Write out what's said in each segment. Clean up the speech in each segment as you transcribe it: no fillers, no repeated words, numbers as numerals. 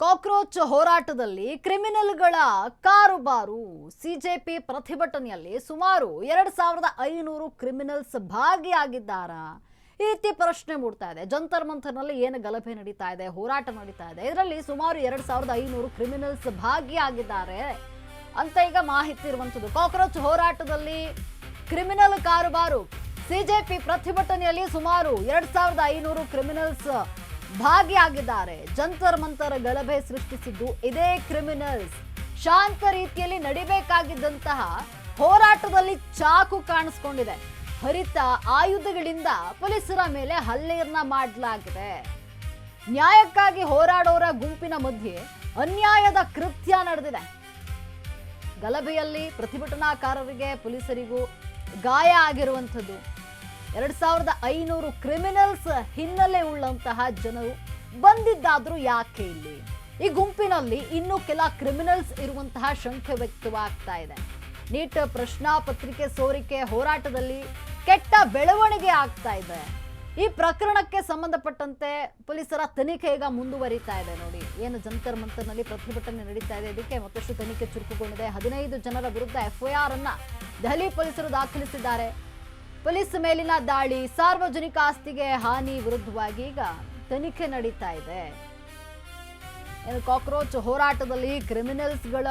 Cockroach ಹೋರಾಟದಲ್ಲಿ ಕ್ರಿಮಿನಲ್ಗಳ ಕಾರುಬಾರು. CJP ಪ್ರತಿಭಟನೆಯಲ್ಲಿ ಸುಮಾರು 2500 ಕ್ರಿಮಿನಲ್ಸ್ ಭಾಗಿಯಾಗಿದ್ದಾರಾ? ಈ ರೀತಿ ಪ್ರಶ್ನೆ ಮೂಡ್ತಾ ಇದೆ. ಜಂತರ್ ಮಂತರ್ನಲ್ಲಿ ಏನು ಗಲಭೆ ನಡೀತಾ ಇದೆ, ಹೋರಾಟ ನಡೀತಾ ಇದೆ, ಇದರಲ್ಲಿ ಸುಮಾರು 2500 ಕ್ರಿಮಿನಲ್ಸ್ ಭಾಗಿಯಾಗಿದ್ದಾರೆ ಅಂತ ಈಗ ಮಾಹಿತಿ ಇರುವಂತದ್ದು. ಕಾಕ್ರೋಚ್ ಹೋರಾಟದಲ್ಲಿ ಕ್ರಿಮಿನಲ್ ಕಾರುಬಾರು. ಸಿಜೆಪಿ ಪ್ರತಿಭಟನೆಯಲ್ಲಿ ಸುಮಾರು 2500 ಕ್ರಿಮಿನಲ್ಸ್ ಭಾಗಿಯಾಗಿದ್ದಾರೆ. ಜಂತರ್ ಮಂತರ್ ಗಲಭೆ ಸೃಷ್ಟಿಸಿದ್ದು ಇದೇ ಕ್ರಿಮಿನಲ್ಸ್. ಶಾಂತ ರೀತಿಯಲ್ಲಿ ನಡಿಬೇಕಾಗಿದ್ದಂತಹ ಹೋರಾಟದಲ್ಲಿ ಚಾಕು ಕಾಣಿಸ್ಕೊಂಡಿದೆ. ಹರಿತ ಆಯುಧಗಳಿಂದ ಪೊಲೀಸರ ಮೇಲೆ ಹಲ್ಲೆಯನ್ನ ಮಾಡಲಾಗಿದೆ. ನ್ಯಾಯಕ್ಕಾಗಿ ಹೋರಾಡೋರ ಗುಂಪಿನ ಮಧ್ಯೆ ಅನ್ಯಾಯದ ಕೃತ್ಯ ನಡೆದಿದೆ. ಗಲಭೆಯಲ್ಲಿ ಪ್ರತಿಭಟನಾಕಾರರಿಗೆ ಪೊಲೀಸರಿಗೂ ಗಾಯ ಆಗಿರುವಂಥದ್ದು. 2500 ಕ್ರಿಮಿನಲ್ಸ್ ಹಿನ್ನೆಲೆ ಉಳ್ಳಂತಹ ಜನರು ಬಂದಿದ್ದಾದ್ರೂ ಯಾಕೆ ಇಲ್ಲಿ? ಈ ಗುಂಪಿನಲ್ಲಿ ಇನ್ನೂ ಕೆಲ ಕ್ರಿಮಿನಲ್ಸ್ ಇರುವಂತಹ ಶಂಕೆ ವ್ಯಕ್ತವಾಗ್ತಾ ಇದೆ. ನೀಟ್ ಪ್ರಶ್ನಾ ಪತ್ರಿಕೆ ಸೋರಿಕೆ ಹೋರಾಟದಲ್ಲಿ ಕೆಟ್ಟ ಬೆಳವಣಿಗೆ ಆಗ್ತಾ ಇದೆ. ಈ ಪ್ರಕರಣಕ್ಕೆ ಸಂಬಂಧಪಟ್ಟಂತೆ ಪೊಲೀಸರ ತನಿಖೆ ಈಗ ಮುಂದುವರಿತಾ ಇದೆ. ನೋಡಿ, ಏನು ಜಂತರ್ ಮಂತರ್ನಲ್ಲಿ ಪ್ರತಿಭಟನೆ ನಡೀತಾ ಇದೆ, ಇದಕ್ಕೆ ಮತ್ತಷ್ಟು ತನಿಖೆ ಚುರುಕುಗೊಂಡಿದೆ. 15 ಜನರ ವಿರುದ್ಧ FIR ಅನ್ನ ದೆಹಲಿ ಪೊಲೀಸರು ದಾಖಲಿಸಿದ್ದಾರೆ. ಪೊಲೀಸ್ ಮೇಲಿನ ದಾಳಿ, ಸಾರ್ವಜನಿಕ ಆಸ್ತಿಗೆ ಹಾನಿ ವಿರುದ್ಧವಾಗಿ ಈಗ ತನಿಖೆ ನಡೀತಾ ಇದೆ. ಕಾಕ್ರೋಚ್ ಹೋರಾಟದಲ್ಲಿ ಕ್ರಿಮಿನಲ್ಸ್ಗಳ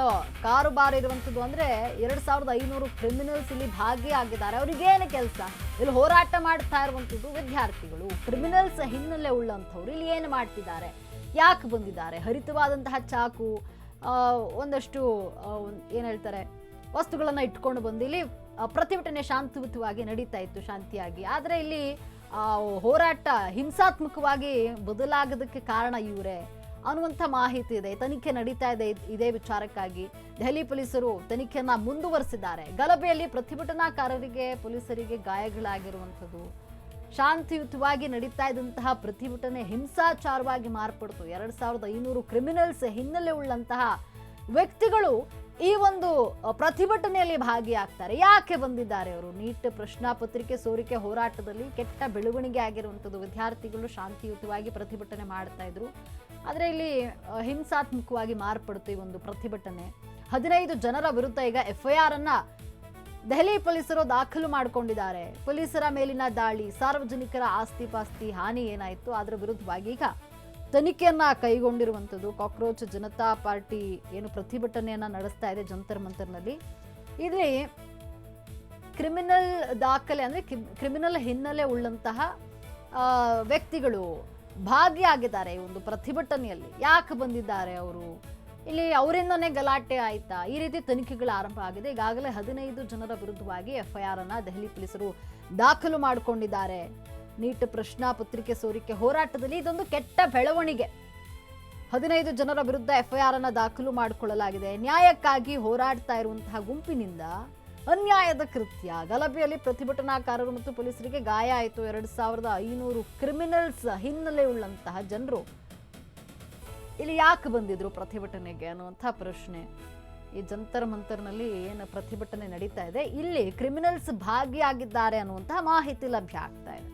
ಕಾರುಬಾರು ಇರುವಂಥದ್ದು. ಅಂದ್ರೆ 2500 ಕ್ರಿಮಿನಲ್ಸ್ ಇಲ್ಲಿ ಭಾಗಿಯಾಗಿದ್ದಾರೆ. ಅವ್ರಿಗೇನು ಕೆಲಸ? ಇಲ್ಲಿ ಹೋರಾಟ ಮಾಡ್ತಾ ಇರುವಂಥದ್ದು ವಿದ್ಯಾರ್ಥಿಗಳು. ಕ್ರಿಮಿನಲ್ಸ್ ಹಿನ್ನೆಲೆ ಉಳ್ಳಂಥವ್ರು ಇಲ್ಲಿ ಏನು ಮಾಡ್ತಿದ್ದಾರೆ, ಯಾಕೆ ಬಂದಿದ್ದಾರೆ? ಹರಿತವಾದಂತಹ ಚಾಕು, ಒಂದಷ್ಟು ಏನು ಹೇಳ್ತಾರೆ, ವಸ್ತುಗಳನ್ನ ಇಟ್ಕೊಂಡು ಬಂದು ಇಲ್ಲಿ ಪ್ರತಿಭಟನೆ ಶಾಂತಿಯುತವಾಗಿ ನಡೀತಾ ಇತ್ತು, ಶಾಂತಿಯಾಗಿ. ಆದರೆ ಇಲ್ಲಿ ಹೋರಾಟ ಹಿಂಸಾತ್ಮಕವಾಗಿ ಬದಲಾಗೋದಕ್ಕೆ ಕಾರಣ ಇವರೇ ಅನ್ನುವಂಥ ಮಾಹಿತಿ ಇದೆ. ತನಿಖೆ ನಡೀತಾ ಇದೆ. ಇದೇ ವಿಚಾರಕ್ಕಾಗಿ ದೆಹಲಿ ಪೊಲೀಸರು ತನಿಖೆಯನ್ನ ಮುಂದುವರಿಸಿದ್ದಾರೆ. ಗಲಭೆಯಲ್ಲಿ ಪ್ರತಿಭಟನಾಕಾರರಿಗೆ ಪೊಲೀಸರಿಗೆ ಗಾಯಗಳಾಗಿರುವಂಥದ್ದು. ಶಾಂತಿಯುತವಾಗಿ ನಡೀತಾ ಇದ್ದಂತಹ ಪ್ರತಿಭಟನೆ ಹಿಂಸಾಚಾರವಾಗಿ ಮಾರ್ಪಡ್ತು. 2500 ಕ್ರಿಮಿನಲ್ಸ್ ಹಿನ್ನೆಲೆ ಉಳ್ಳಂತಹ ವ್ಯಕ್ತಿಗಳು ಈ ಒಂದು ಪ್ರತಿಭಟನೆಯಲ್ಲಿ ಭಾಗಿಯಾಗ್ತಾರೆ. ಯಾಕೆ ಬಂದಿದ್ದಾರೆ ಅವರು? ನೀಟ್ ಪ್ರಶ್ನಾ ಪತ್ರಿಕೆ ಸೋರಿಕೆ ಹೋರಾಟದಲ್ಲಿ ಕೆಟ್ಟ ಬೆಳವಣಿಗೆ ಆಗಿರುವಂಥದ್ದು. ವಿದ್ಯಾರ್ಥಿಗಳು ಶಾಂತಿಯುತವಾಗಿ ಪ್ರತಿಭಟನೆ ಮಾಡ್ತಾ ಇದ್ರು, ಆದರೆ ಇಲ್ಲಿ ಹಿಂಸಾತ್ಮಕವಾಗಿ ಮಾರ್ಪಡುತ್ತೆ ಈ ಒಂದು ಪ್ರತಿಭಟನೆ. 15 ಜನರ ವಿರುದ್ಧ ಈಗ FIR ಅನ್ನ ದೆಹಲಿ ಪೊಲೀಸರು ದಾಖಲು ಮಾಡಿಕೊಂಡಿದ್ದಾರೆ. ಪೊಲೀಸರ ಮೇಲಿನ ದಾಳಿ, ಸಾರ್ವಜನಿಕರ ಆಸ್ತಿ ಪಾಸ್ತಿ ಹಾನಿ ಏನಾಯಿತು ಅದರ ವಿರುದ್ಧವಾಗಿ ಈಗ ತನಿಖೆಯನ್ನ ಕೈಗೊಂಡಿರುವಂಥದ್ದು. ಕಾಕ್ರೋಚ್ ಜನತಾ ಪಾರ್ಟಿ ಏನು ಪ್ರತಿಭಟನೆಯನ್ನ ನಡೆಸ್ತಾ ಇದೆ ಜಂತರ್ ಮಂತರ್ನಲ್ಲಿ, ಇಲ್ಲಿ ಕ್ರಿಮಿನಲ್ ದಾಖಲೆ ಅಂದ್ರೆ ಕ್ರಿಮಿನಲ್ ಹಿನ್ನೆಲೆ ಉಳ್ಳಂತಹ ವ್ಯಕ್ತಿಗಳು ಭಾಗಿಯಾಗಿದ್ದಾರೆ ಈ ಒಂದು ಪ್ರತಿಭಟನೆಯಲ್ಲಿ. ಯಾಕೆ ಬಂದಿದ್ದಾರೆ ಅವರು? ಇಲ್ಲಿ ಅವರಿಂದನೇ ಗಲಾಟೆ ಆಯ್ತಾ? ಈ ರೀತಿ ತನಿಖೆಗಳು ಆರಂಭ ಆಗಿದೆ. ಈಗಾಗಲೇ 15 ಜನರ ವಿರುದ್ಧವಾಗಿ FIR ಅನ್ನ ದೆಹಲಿ ಪೊಲೀಸರು ದಾಖಲು ಮಾಡಿಕೊಂಡಿದ್ದಾರೆ. ನೀಟ್ ಪ್ರಶ್ನಾ ಪತ್ರಿಕೆ ಸೋರಿಕೆ ಹೋರಾಟದಲ್ಲಿ ಇದೊಂದು ಕೆಟ್ಟ ಬೆಳವಣಿಗೆ. 15 ಜನರ ವಿರುದ್ಧ FIR ಅನ್ನ ದಾಖಲು ಮಾಡಿಕೊಳ್ಳಲಾಗಿದೆ. ನ್ಯಾಯಕ್ಕಾಗಿ ಹೋರಾಡ್ತಾ ಇರುವಂತಹ ಗುಂಪಿನಿಂದ ಅನ್ಯಾಯದ ಕೃತ್ಯ. ಗಲಭೆಯಲ್ಲಿ ಪ್ರತಿಭಟನಾಕಾರರು ಮತ್ತು ಪೊಲೀಸರಿಗೆ ಗಾಯ ಆಯಿತು. 2500 ಕ್ರಿಮಿನಲ್ಸ್ ಹಿನ್ನೆಲೆ ಉಳ್ಳಂತಹ ಜನರು ಇಲ್ಲಿ ಯಾಕೆ ಬಂದಿದ್ರು ಪ್ರತಿಭಟನೆಗೆ ಅನ್ನುವಂಥ ಪ್ರಶ್ನೆ. ಈ ಜಂತರ್ ಮಂತರ್ನಲ್ಲಿ ಏನು ಪ್ರತಿಭಟನೆ ನಡೀತಾ ಇದೆ, ಇಲ್ಲಿ ಕ್ರಿಮಿನಲ್ಸ್ ಭಾಗಿಯಾಗಿದ್ದಾರೆ ಅನ್ನುವಂತಹ ಮಾಹಿತಿ ಲಭ್ಯ ಆಗ್ತಾ ಇದೆ.